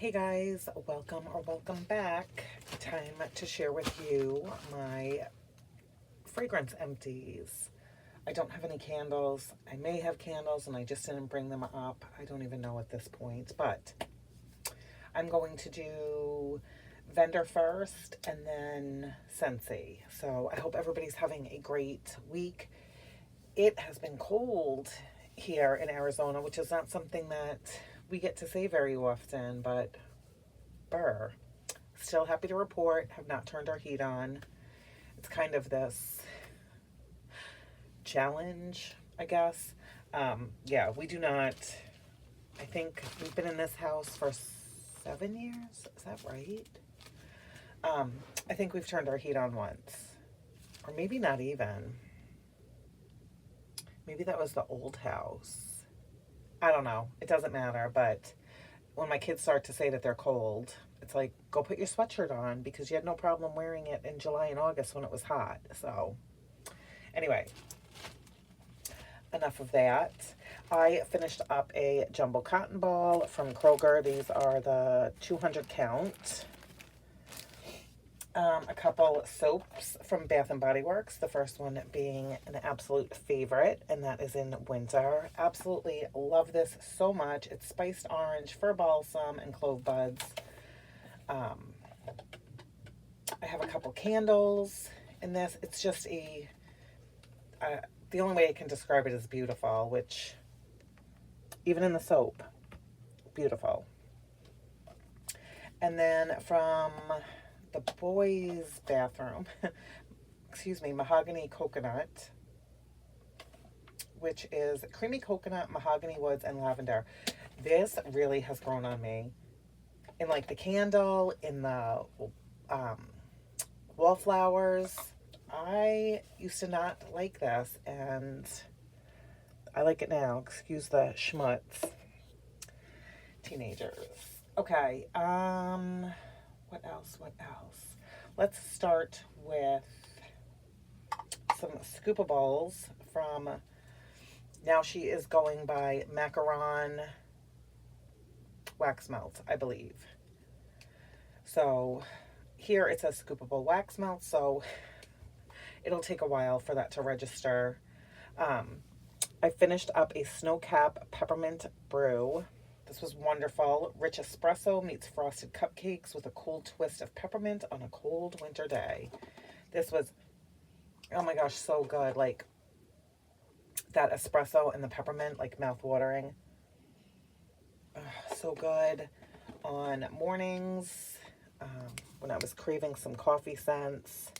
Hey guys, welcome or welcome back. Time to share with you my fragrance empties. I don't have any candles. I may have candles and I just didn't bring them up. I don't even know at this point, but I'm going to do vendor first and then Scentsy. So I hope everybody's having a great week. It has been cold here in Arizona, which is not something that we get to say very often, but burr. Still happy to report, have not turned our heat on. It's kind of this challenge, I guess. Yeah, we do not, I think we've been in this house for 7 years. Is that right? I think we've turned our heat on once, or maybe not even. Maybe that was the old house. I don't know. It doesn't matter. But when my kids start to say that they're cold, it's like, go put your sweatshirt on because you had no problem wearing it in July and August when it was hot. So anyway, enough of that. I finished up a jumbo cotton ball from Kroger. These are the 200 count. A couple soaps from Bath and Body Works. The first one being an absolute favorite, and that is in winter. Absolutely love this so much. It's spiced orange, fir balsam, and clove buds. I have a couple candles in this. It's just the only way I can describe it is beautiful, which even in the soap, beautiful. And then from the boys' bathroom, excuse me, mahogany coconut, which is creamy coconut, mahogany woods, and lavender. This really has grown on me. In like the candle, in the wallflowers. I used to not like this, and I like it now. Excuse the schmutz. Teenagers. Okay, what else? Let's start with some scoopables from, now she is going by Macaron Wax Melt, I believe. So here it says scoopable wax melt, so it'll take a while for that to register. I finished up a Snow Cap Peppermint Brew. This was wonderful. Rich espresso meets frosted cupcakes with a cool twist of peppermint on a cold winter day. This was, oh my gosh, so good. Like that espresso and the peppermint, like mouth-watering. So good on mornings when I was craving some coffee scents.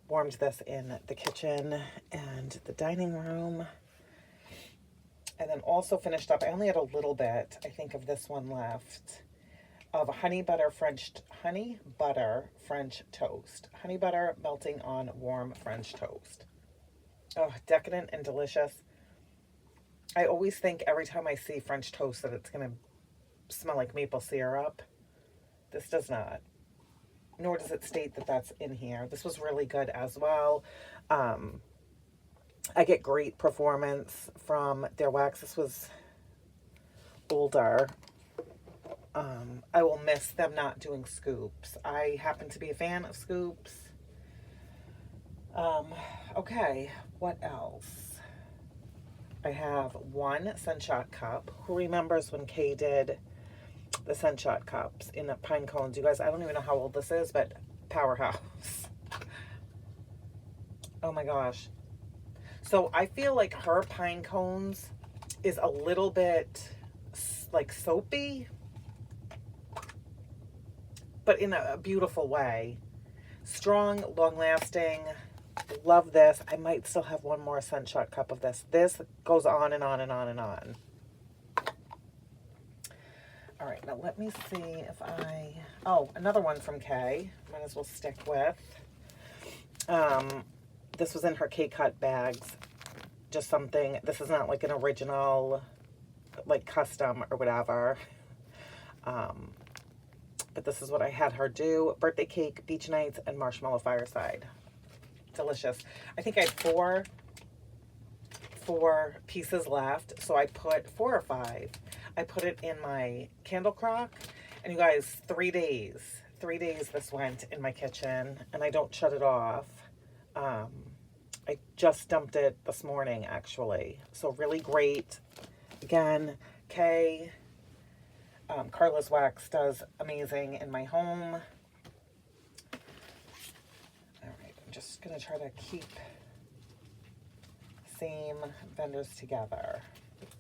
Warmed this in the kitchen and the dining room. And then also finished up, I only had a little bit, I think, of this one left, of a honey butter French toast. Honey butter melting on warm French toast. Oh, decadent and delicious. I always think every time I see French toast that it's going to smell like maple syrup. This does not. Nor does it state that that's in here. This was really good as well. I get great performance from their wax. This was older. I will miss them not doing scoops. I happen to be a fan of scoops. Okay, what else? I have one Scent Shot cup. Who remembers when Kay did the Scent Shot cups in the pine cones? You guys, I don't even know how old this is, but powerhouse. Oh my gosh. So I feel like her pine cones is a little bit like soapy, but in a beautiful way. Strong, long lasting. Love this. I might still have one more Scent Shot cup of this. This goes on and on and on and on. All right, now let me see if oh, another one from Kay. Might as well stick with. This was in her K-Cut bags. Just something, this is not like an original, like custom or whatever. But this is what I had her do. Birthday cake, beach nights, and marshmallow fireside. Delicious. I think I had four pieces left, so I put 4 or 5. I put it in my candle crock, And you guys, 3 days this went in my kitchen, and I don't shut it off. Um, I just dumped it this morning, actually. So really great. Again, Kay, Carla's Wax does amazing in my home. All right, I'm just going to try to keep same vendors together.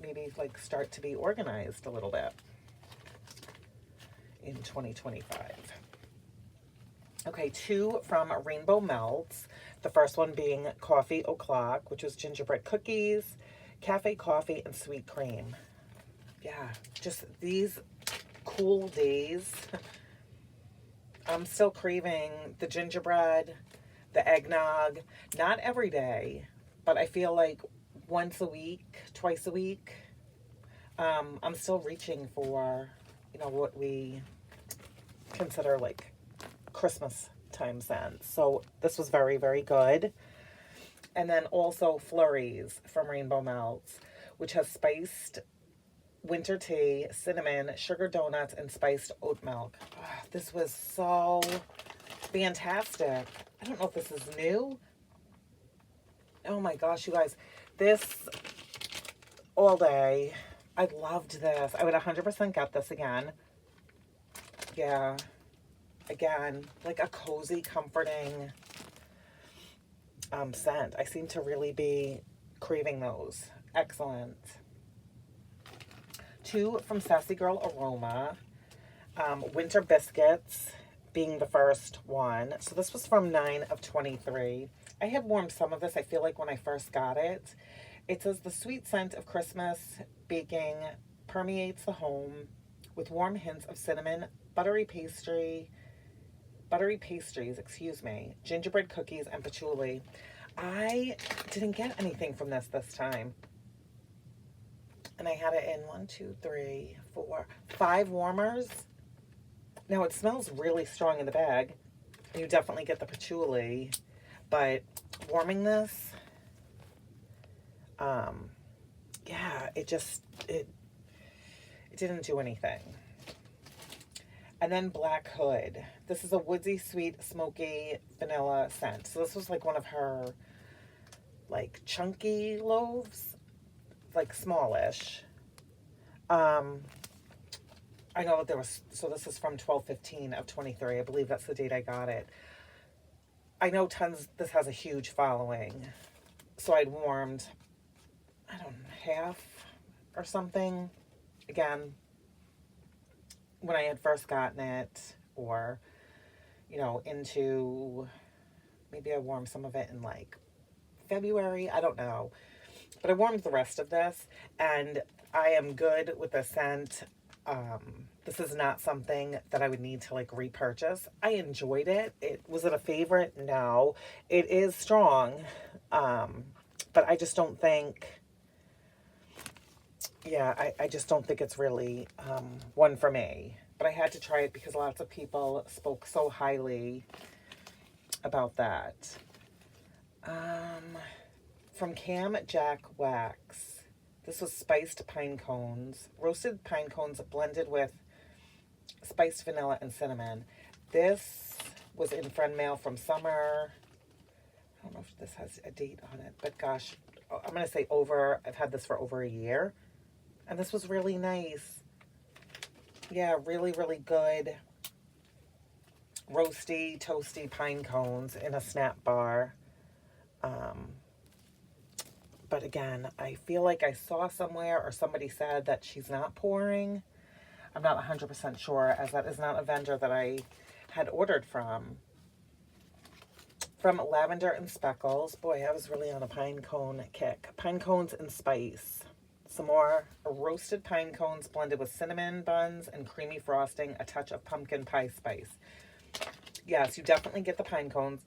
Maybe like start to be organized a little bit in 2025. Okay, 2 from Rainbow Melts. The first one being Coffee O'Clock, which was gingerbread cookies, cafe coffee, and sweet cream. Yeah, just these cool days. I'm still craving the gingerbread, the eggnog. Not every day, but I feel like once a week, twice a week, I'm still reaching for, what we consider like Christmas time scents. So this was very, very good. And then also Flurries from Rainbow Melts, which has spiced winter tea, cinnamon, sugar donuts, and spiced oat milk. This was so fantastic. I don't know if this is new. Oh my gosh, you guys. This all day. I loved this. I would 100% get this again. Yeah. Again, like a cozy, comforting scent. I seem to really be craving those. Excellent. 2 from Sassy Girl Aroma. Winter Biscuits being the first one. So this was from 9 of 23. I had warmed some of this, I feel like, when I first got it. It says the sweet scent of Christmas baking permeates the home with warm hints of cinnamon, buttery pastries, gingerbread cookies, and patchouli. I didn't get anything from this time. And I had it in 1, 2, 3, 4, 5 warmers. Now it smells really strong in the bag. You definitely get the patchouli, but warming this, yeah, it didn't do anything. And then Black Hood. This is a woodsy, sweet, smoky vanilla scent. So this was like one of her like chunky loaves, like smallish. I know that there was, so this is from 12/15 of 23. I believe that's the date I got it. I know this has a huge following. So I'd warmed, I don't know, half or something. Again, when I had first gotten it, or, into, maybe I warmed some of it in like February. I don't know. But I warmed the rest of this, and I am good with the scent. This is not something that I would need to like repurchase. I enjoyed it. Was it a favorite? No. It is strong. But I just don't think, I just don't think it's really one for me. But I had to try it because lots of people spoke so highly about that. From Cam Jack Wax. This was spiced pine cones. Roasted pine cones blended with spiced vanilla and cinnamon. This was in friend mail from summer. I don't know if this has a date on it, but gosh, I'm going to say I've had this for over a year. And this was really nice. Yeah, really, really good. Roasty, toasty pine cones in a snap bar. But again, I feel like I saw somewhere or somebody said that she's not pouring. I'm not 100% sure, as that is not a vendor that I had ordered from. From Lavender and Speckles. Boy, I was really on a pine cone kick. Pine cones and spice. Some more roasted pine cones blended with cinnamon buns and creamy frosting, a touch of pumpkin pie spice. Yes, you definitely get the pine cones,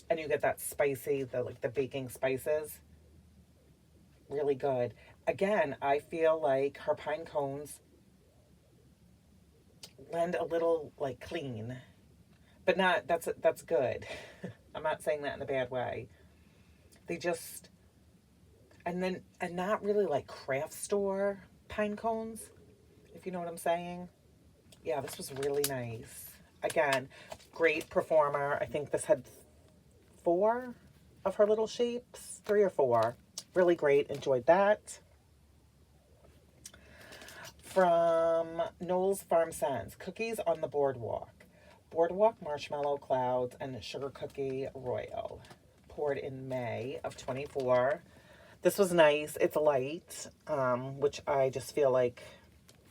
and you get that spicy, the baking spices. Really good. Again, I feel like her pine cones lend a little like clean, but that's good. I'm not saying that in a bad way. They just, and not really like craft store pine cones, if you know what I'm saying. Yeah, this was really nice. Again, great performer. I think this had 4 of her little shapes, 3 or 4. Really great. Enjoyed that. From Noel's Farm Scents, Cookies on the Boardwalk. Boardwalk Marshmallow Clouds and Sugar Cookie Royal. Poured in May of 24. This was nice. It's light, which I just feel like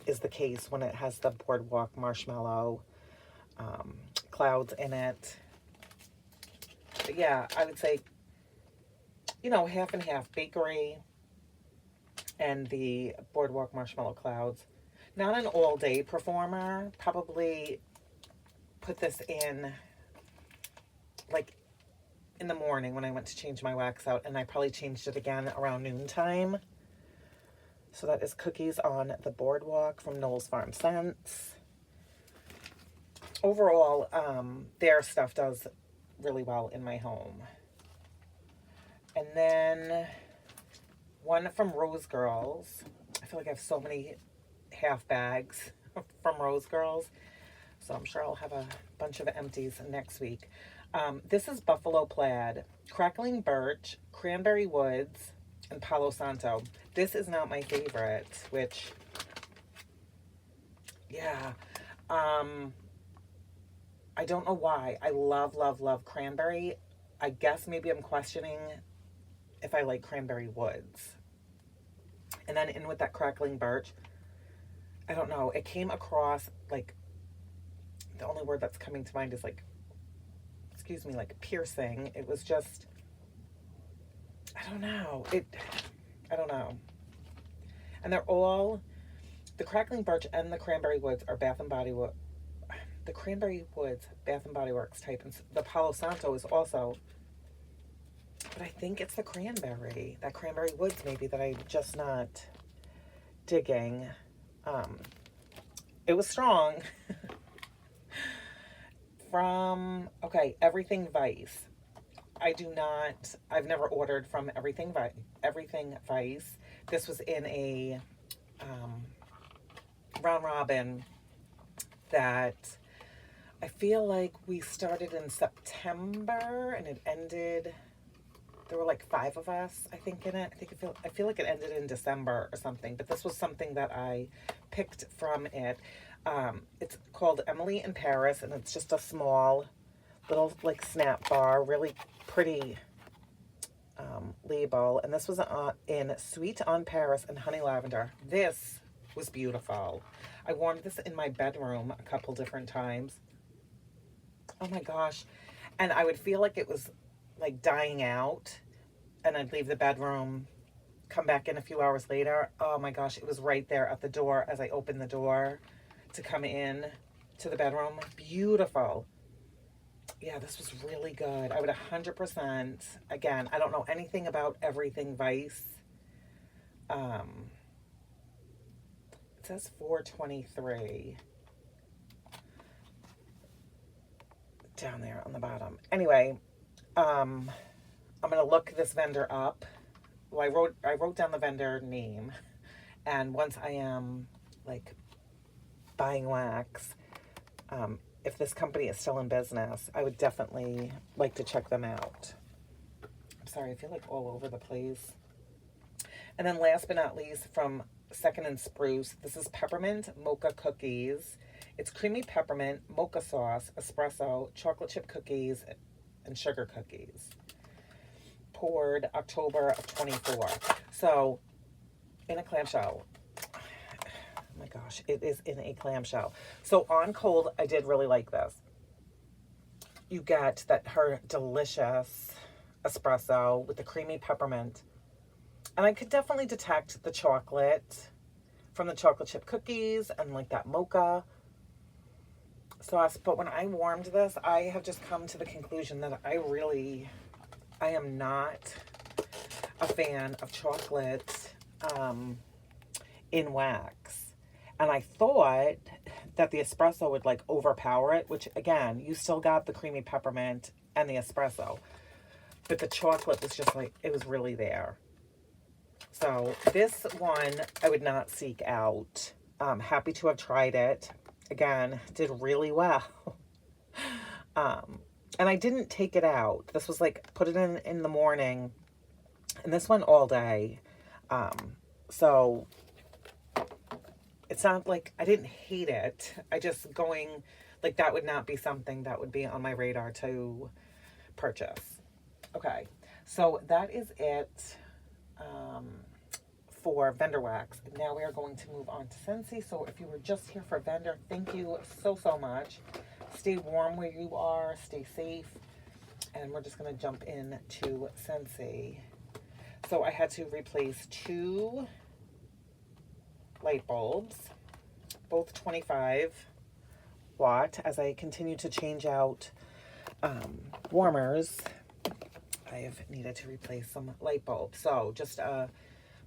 is the case when it has the Boardwalk Marshmallow clouds in it. But yeah, I would say, you know, half and half bakery and the Boardwalk Marshmallow Clouds. Not an all-day performer. Probably put this in, like, in the morning when I went to change my wax out, and I probably changed it again around noontime. So that is Cookies on the Boardwalk from Noel's Farm Scents. Overall, their stuff does really well in my home. And then one from Rose Girls. I feel like I have so many half bags from Rose Girls. So I'm sure I'll have a bunch of empties next week. This is Buffalo Plaid, Crackling Birch, Cranberry Woods, and Palo Santo. This is not my favorite, which, yeah. I don't know why. I love, love, love cranberry. I guess maybe I'm questioning if I like Cranberry Woods. And then in with that Crackling Birch, I don't know. It came across like, the only word that's coming to mind is like, excuse me, like piercing. It was just, I don't know. I don't know. And they're all, the Crackling Birch and the Cranberry Woods are Bath and Body Works. The Cranberry Woods, Bath and Body Works type. And the Palo Santo is also, but I think it's the cranberry. That Cranberry Woods maybe that I'm just not digging. It was strong. From, okay, Everything Vice. I've never ordered from Everything Vice. This was in a round robin that I feel like we started in September and it ended, there were like 5 of us, I think, in it. I feel like it ended in December or something, but this was something that I picked from it. It's called Emily in Paris, and it's just a small little like snap bar, really pretty label. And this was in Sweet on Paris and Honey Lavender. This was beautiful. I worn this in my bedroom a couple different times. Oh my gosh. And I would feel like it was like dying out, and I'd leave the bedroom, come back in a few hours later. Oh my gosh, it was right there at the door as I opened the door to come in to the bedroom. Beautiful. Yeah, this was really good. I would 100%, again, I don't know anything about Everything Vice. It says $4.23 down there on the bottom. Anyway, I'm gonna look this vendor up. Well, I wrote down the vendor name, and once I am like buying wax, if this company is still in business, I would definitely like to check them out. I'm sorry, I feel like all over the place. And then last but not least, from Second and Spruce, this is Peppermint Mocha Cookies. It's creamy peppermint, mocha sauce, espresso, chocolate chip cookies, and sugar cookies. Poured October of 24. So, in a clamshell. Oh my gosh, it is in a clamshell. So on cold, I did really like this. You get her delicious espresso with the creamy peppermint. And I could definitely detect the chocolate from the chocolate chip cookies and like that mocha sauce. But when I warmed this, I have just come to the conclusion that I am not a fan of chocolate in wax. And I thought that the espresso would like overpower it, which again, you still got the creamy peppermint and the espresso. But the chocolate was just like, it was really there. So this one I would not seek out. Happy to have tried it. again, did really well. And I didn't take it out. This was like, put it in the morning, and this went all day. So it's not like I didn't hate it. I just going, like, that would not be something that would be on my radar to purchase. Okay, so that is it for vendor wax. Now we are going to move on to Scentsy. So if you were just here for vendor, thank you so, so much. Stay warm where you are, stay safe, and we're just going to jump into Scentsy. So I had to replace 2 light bulbs, both 25 watt. As I continue to change out warmers, I have needed to replace some light bulbs. So just a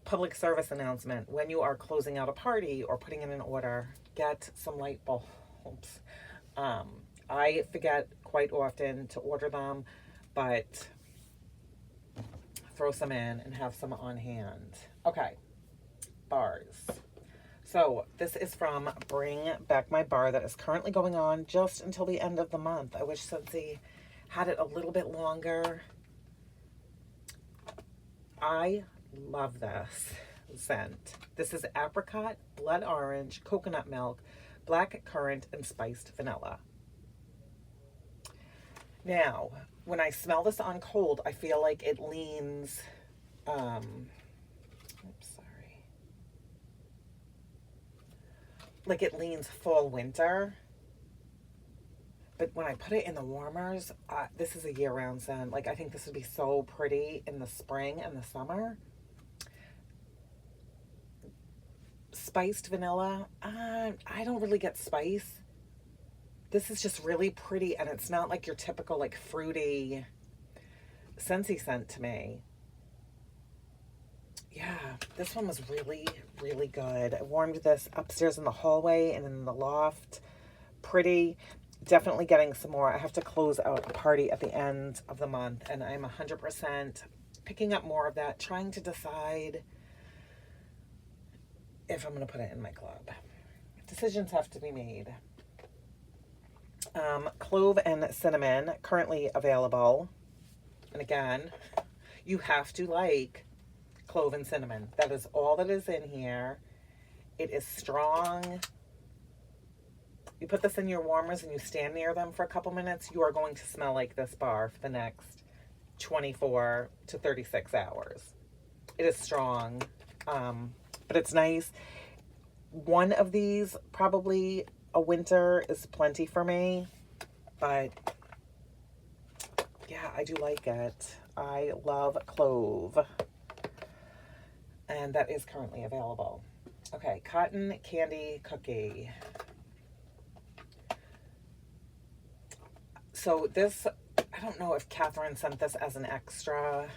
public service announcement: when you are closing out a party or putting in an order, get some light bulbs. I forget quite often to order them, but throw some in and have some on hand. Okay, bars. So this is from Bring Back My Bar, that is currently going on just until the end of the month. I wish Scentsy had it a little bit longer. I love this scent. This is apricot, blood orange, coconut milk, black currant, and spiced vanilla. Now, when I smell this on cold, I feel like it leans, like it leans fall winter. But when I put it in the warmers, this is a year-round scent. Like, I think this would be so pretty in the spring and the summer. Spiced vanilla, I don't really get spice. This is just really pretty, and it's not like your typical, like, fruity Scentsy scent to me. Yeah, this one was really, really good. I warmed this upstairs in the hallway and in the loft. Pretty. Definitely getting some more. I have to close out a party at the end of the month, and I'm 100% picking up more of that, trying to decide if I'm going to put it in my club. Decisions have to be made. Clove and cinnamon, currently available. And again, you have to like clove and cinnamon. That is all that is in here. It is strong. You put this in your warmers and you stand near them for a couple minutes, you are going to smell like this bar for the next 24 to 36 hours. It is strong, but it's nice. One of these, probably a winter, is plenty for me, but yeah, I do like it. I love clove, and that is currently available. Okay, cotton candy cookie. So this, I don't know if Catherine sent this as an extra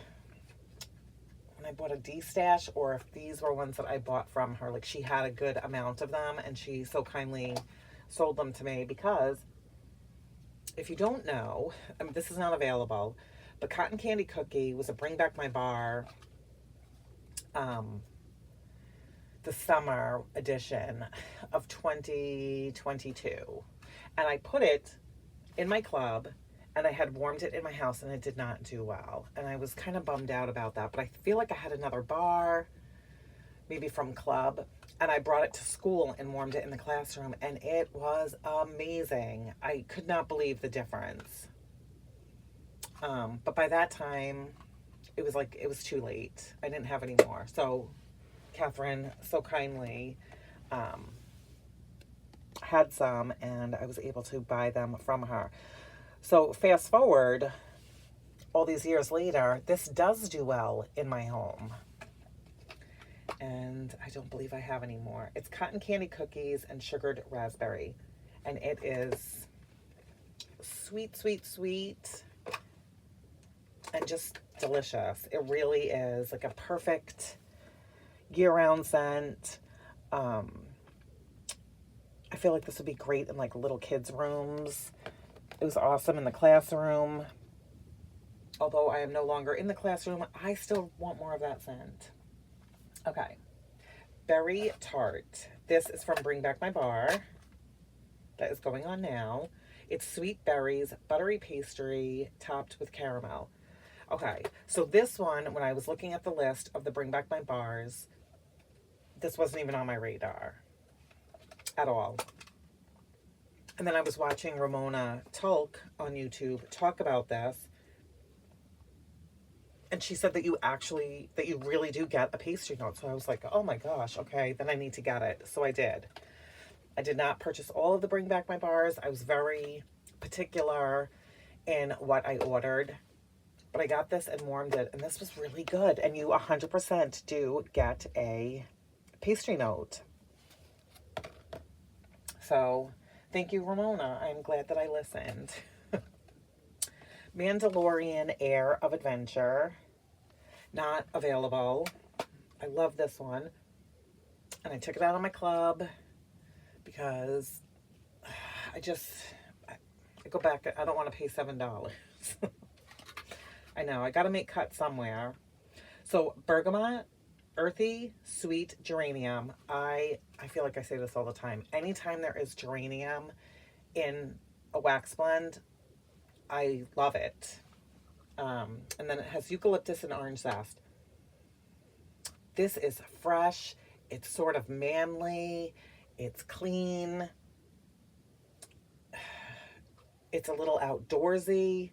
when I bought a D-stash, or if these were ones that I bought from her. Like, she had a good amount of them, and she so kindly sold them to me, because if you don't know, this is not available, but Cotton Candy Cookie was a Bring Back My Bar, the summer edition of 2022. And I put it in my club, and I had warmed it in my house, and it did not do well. And I was kind of bummed out about that, but I feel like I had another bar, maybe from club, and I brought it to school and warmed it in the classroom, and it was amazing. I could not believe the difference. But by that time, it was too late. I didn't have any more. So Catherine so kindly had some, and I was able to buy them from her. So fast forward all these years later, this does do well in my home. And I don't believe I have any more. It's cotton candy cookies and sugared raspberry. And it is sweet, sweet, sweet, and just delicious. It really is like a perfect year-round scent. I feel like this would be great in like little kids' rooms. It was awesome in the classroom. Although I am no longer in the classroom, I still want more of that scent. Okay. Berry Tart. This is from Bring Back My Bar. that is going on now. It's sweet berries, buttery pastry, topped with caramel. Okay, so this one, when I was looking at the list of the Bring Back My Bars, this wasn't even on my radar at all. And then I was watching Ramona Tulk on YouTube talk about this. And she said that you really do get a pastry note. So I was like, oh my gosh, okay, then I need to get it. So I did. I did not purchase all of the Bring Back My Bars. I was very particular in what I ordered. But I got this and warmed it, and this was really good. And you 100% do get a pastry note. So, thank you, Ramona. I'm glad that I listened. Mandalorian Air of Adventure. Not available. I love this one. And I took it out of my club because I go back. I don't want to pay $7. I know, I gotta make cuts somewhere. So bergamot, earthy, sweet geranium. I feel like I say this all the time. Anytime there is geranium in a wax blend, I love it. And then it has eucalyptus and orange zest. This is fresh. It's sort of manly. It's clean. It's a little outdoorsy.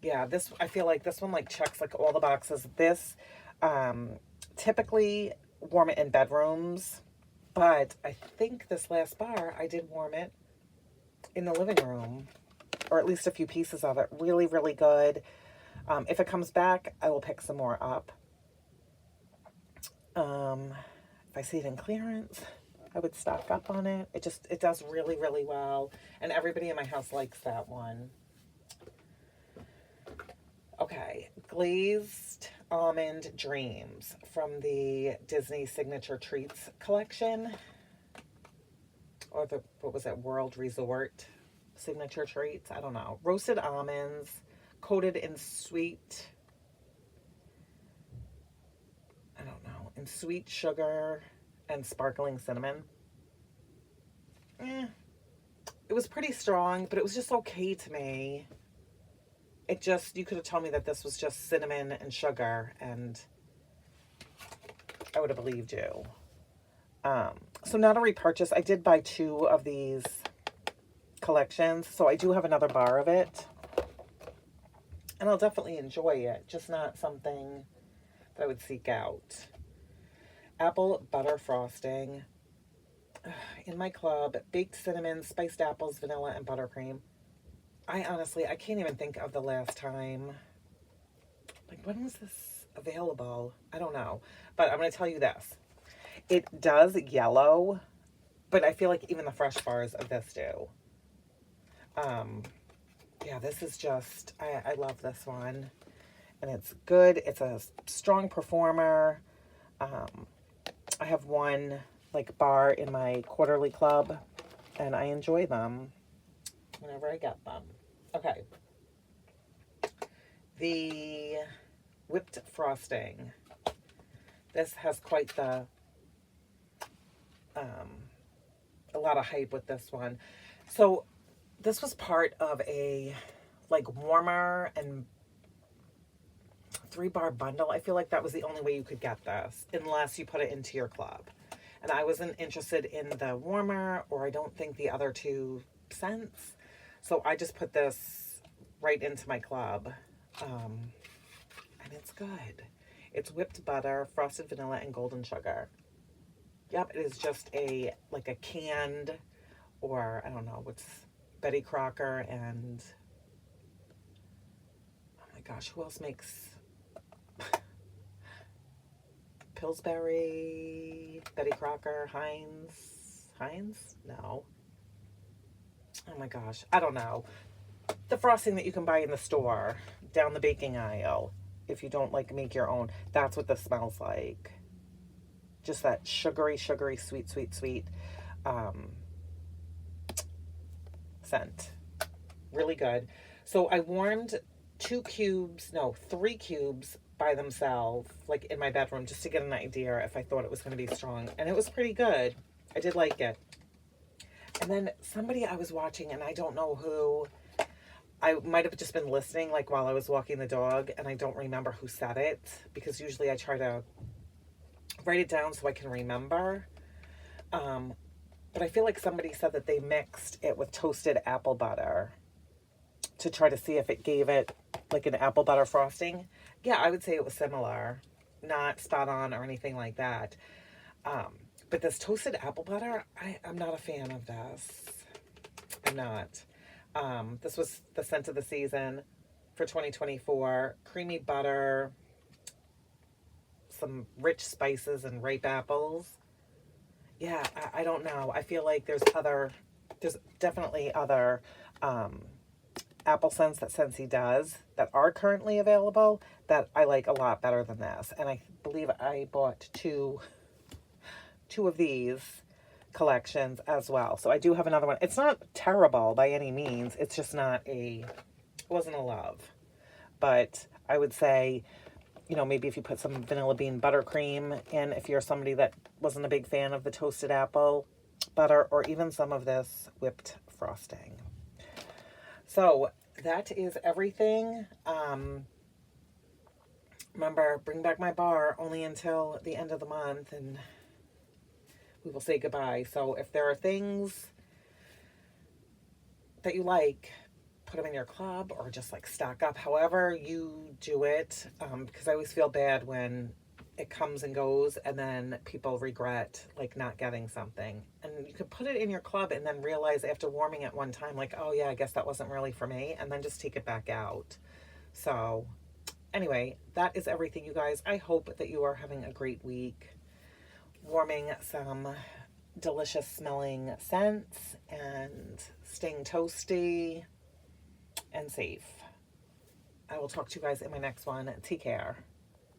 Yeah, I feel like this one like checks like all the boxes. This, typically warm it in bedrooms, but I think this last bar, I did warm it in the living room, or at least a few pieces of it. Really, really good. If it comes back, I will pick some more up. If I see it in clearance, I would stock up on it. It does really, really well. And everybody in my house likes that one. Okay, Glazed Almond Dreams from the Disney Signature Treats collection. Or what was it, World Resort Signature Treats? I don't know. Roasted almonds, coated in sweet, in sweet sugar and sparkling cinnamon. It was pretty strong, but it was just okay to me. You could have told me that this was just cinnamon and sugar, and I would have believed you. So not a repurchase. I did buy 2 of these collections, so I do have another bar of it. And I'll definitely enjoy it, just not something that I would seek out. Apple butter frosting. In my club, baked cinnamon, spiced apples, vanilla, and buttercream. I can't even think of the last time. Like, when was this available? I don't know. But I'm going to tell you this. It does yellow, but I feel like even the fresh bars of this do. Yeah, this is just, I love this one. And it's good. It's a strong performer. I have one, like, bar in my quarterly club, and I enjoy them whenever I get them. Okay. The whipped frosting. This has quite the, a lot of hype with this one. So this was part of a, like, warmer and 3-bar bundle. I feel like that was the only way you could get this, unless you put it into your club. And I wasn't interested in the warmer, or I don't think the other 2 scents. So I just put this right into my club. And it's good. It's whipped butter, frosted vanilla, and golden sugar. Yep, it is just like a canned, or I don't know, what's Betty Crocker and, oh my gosh, who else makes Pillsbury, Betty Crocker, Heinz? No. Oh my gosh, I don't know. The frosting that you can buy in the store, down the baking aisle, if you don't like make your own, that's what this smells like. Just that sugary, sweet scent. Really good. So I warmed 3 cubes by themselves, like in my bedroom, just to get an idea if I thought it was going to be strong. And it was pretty good. I did like it. And And then somebody I was watching, and I don't know who, I might have just been listening like while I was walking the dog, and I don't remember who said it, because usually I try to write it down so I can remember. But I feel like somebody said that they mixed it with toasted apple butter to try to see if it gave it like an apple butter frosting. Yeah, I would say it was similar, not spot on or anything like that. But this toasted apple butter, I'm not a fan of this. I'm not. This was the scent of the season for 2024. Creamy butter, some rich spices and ripe apples. Yeah, I don't know. I feel like there's definitely other apple scents that Scentsy does that are currently available that I like a lot better than this. And I believe I bought two of these collections as well. So I do have another one. It's not terrible by any means. It's just not it wasn't a love. But I would say, you know, maybe if you put some vanilla bean buttercream in, if you're somebody that wasn't a big fan of the toasted apple butter, or even some of this whipped frosting. So that is everything. Remember, bring back my bar only until the end of the month, and we will say goodbye. So if there are things that you like, put them in your club or just like stock up, however you do it, because I always feel bad when it comes and goes and then people regret like not getting something. And you could put it in your club and then realize after warming it one time, like, oh yeah, I guess that wasn't really for me, and then just take it back out. So anyway, that is everything, you guys. I hope that you are having a great week, warming some delicious smelling scents and staying toasty and safe. I will talk to you guys in my next one. Take care.